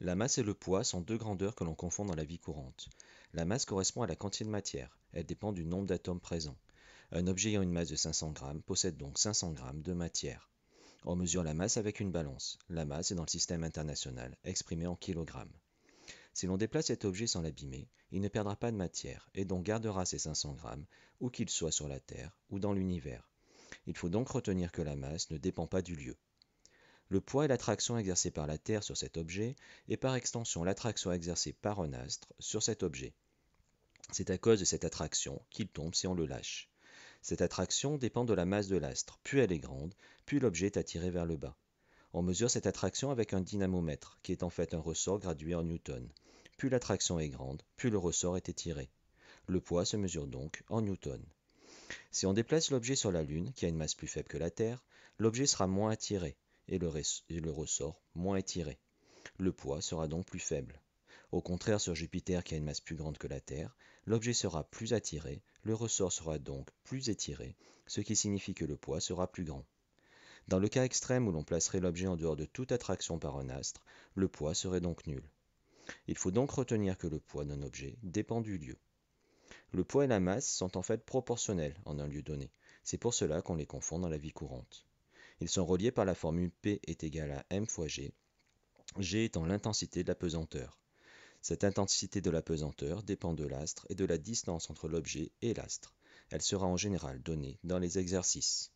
La masse et le poids sont deux grandeurs que l'on confond dans la vie courante. La masse correspond à la quantité de matière, elle dépend du nombre d'atomes présents. Un objet ayant une masse de 500 grammes possède donc 500 grammes de matière. On mesure la masse avec une balance. La masse est dans le système international, exprimée en kilogrammes. Si l'on déplace cet objet sans l'abîmer, il ne perdra pas de matière et donc gardera ses 500 grammes, où qu'il soit sur la Terre ou dans l'univers. Il faut donc retenir que la masse ne dépend pas du lieu. Le poids est l'attraction exercée par la Terre sur cet objet et par extension l'attraction exercée par un astre sur cet objet. C'est à cause de cette attraction qu'il tombe si on le lâche. Cette attraction dépend de la masse de l'astre. Plus elle est grande, plus l'objet est attiré vers le bas. On mesure cette attraction avec un dynamomètre, qui est en fait un ressort gradué en newton. Plus l'attraction est grande, plus le ressort est étiré. Le poids se mesure donc en newton. Si on déplace l'objet sur la Lune, qui a une masse plus faible que la Terre, l'objet sera moins attiré et le ressort moins étiré. Le poids sera donc plus faible. Au contraire, sur Jupiter, qui a une masse plus grande que la Terre, l'objet sera plus attiré, le ressort sera donc plus étiré, ce qui signifie que le poids sera plus grand. Dans le cas extrême où l'on placerait l'objet en dehors de toute attraction par un astre, le poids serait donc nul. Il faut donc retenir que le poids d'un objet dépend du lieu. Le poids et la masse sont en fait proportionnels en un lieu donné. C'est pour cela qu'on les confond dans la vie courante. Ils sont reliés par la formule P est égal à m fois g, g étant l'intensité de la pesanteur. Cette intensité de la pesanteur dépend de l'astre et de la distance entre l'objet et l'astre. Elle sera en général donnée dans les exercices.